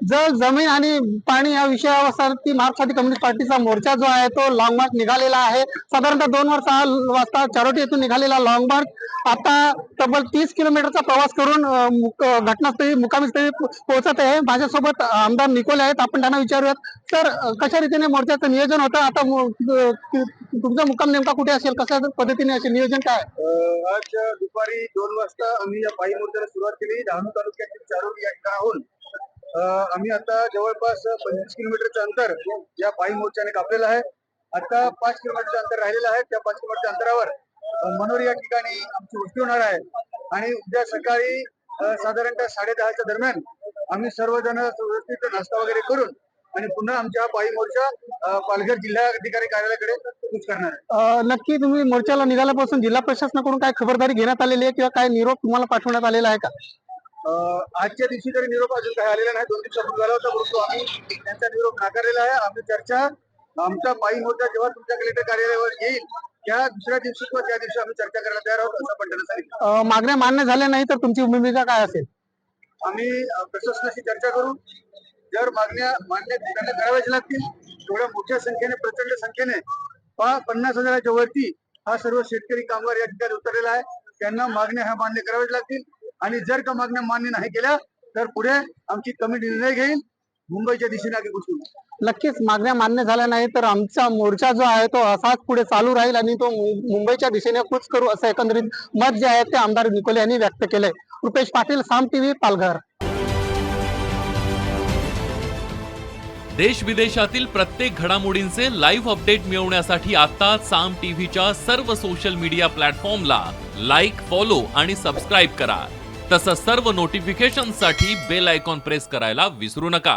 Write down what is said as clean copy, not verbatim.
जर जमीन आणि पाणी या विषयावरती मार्क्सवादी कम्युनिस्ट पार्टीचा मोर्चा जो आहे तो लॉंग मार्च निघालेला आहे। साधारणतः 2 वाजता चारोटी येथून निघालेला लॉंग मार्च आता तब्बल 30 किलोमीटरचा प्रवास करून घटनास्थळी मुक्कामीस्थळी पोहोचत आहे। माझ्यासोबत आमदार निकोले आहेत, आपण त्यांना विचारूयात। तर कशा रीतीने मोर्चाचं नियोजन होतं, आता तुमचा मुक्काम नेमका कुठे असेल, कशा पद्धतीने असेल नियोजन काय? आज दुपारी 2 वाजता आम्ही या पायी मोर्चाला सुरुवात केली। डहाणू तालुक्यातील चारोटी या ठिकाणाहून आम्ही आता जवळपास 25 किलोमीटरचं अंतर या पायी मोर्चाने कापलेलं आहे। आता 5 किलोमीटरचं अंतर राहिलेलं आहे। त्या 5 किलोमीटरच्या अंतरावर मनोर या ठिकाणी आमची वस्ती होणार आहे आणि उद्या सकाळी साधारणतः 10:30च्या दरम्यान आम्ही सर्वजण व्यवस्थित नाश्ता वगैरे करून आणि पुन्हा आमच्या हा पायी मोर्चा पालघर जिल्हाधिकारी कार्यालयाकडे कूच करणार आहे। नक्की तुम्ही मोर्चाला निघाल्यापासून जिल्हा प्रशासनाकडून काय खबरदारी घेण्यात आलेली आहे किंवा काय निरोप तुम्हाला पाठवण्यात आलेला आहे का? आजच्या दिवशी तरी निरोप अजून काही आलेला नाही। 2 दिवसापूर्वी झाला होता, परंतु आम्ही त्यांचा निरोप नाकारलेला आहे। आमची चर्चा आमचा पायी मोर्चा जेव्हा तुमच्या कलेक्टर कार्यालयावर येईल त्या दुसऱ्या दिवशी किंवा त्या दिवशी आम्ही चर्चा करायला तयार आहोत, असं पण त्यांना सांगितलं। मागण्या मान्य झाल्या नाही तर तुमची भूमिका काय असेल? आम्ही प्रशासनाशी चर्चा करू। जर मागण्या मान्य त्यांना कराव्याच लागतील, थोड्या मोठ्या संख्येने प्रचंड संख्येने 50,000च्या वरती हा सर्व शेतकरी कामगार या ठिकाणी उतरलेला आहे, त्यांना मागण्या ह्या मान्य कराव्याच लागतील। आणि जर का मागण्या मान्य नाही केल्या तर पुढे आमची कमिटी निर्णय घेईल, मुंबईच्या दिशेने आगे घुसू। नक्कीच मागण्या मान्य झाल्या नाही तर आमचा मोर्चा जो आहे तो असाच पुढे चालू राहील आणि तो मुंबईच्या दिशेने कूच करू, असं एकंदरीत मत जे आहे ते आमदार निकोले यांनी व्यक्त केलंय। रुपेश पाटील, साम टीव्ही, पालघर। देश विदेशातील प्रत्येक घडामोडींचे लाईव्ह अपडेट मिळवण्यासाठी आता साम टीव्हीच्या सर्व सोशल मीडिया प्लॅटफॉर्मला लाईक, फॉलो आणि सबस्क्राईब करा। तसंच सर्व नोटिफिकेशनसाठी बेल आयकॉन प्रेस करायला विसरू नका।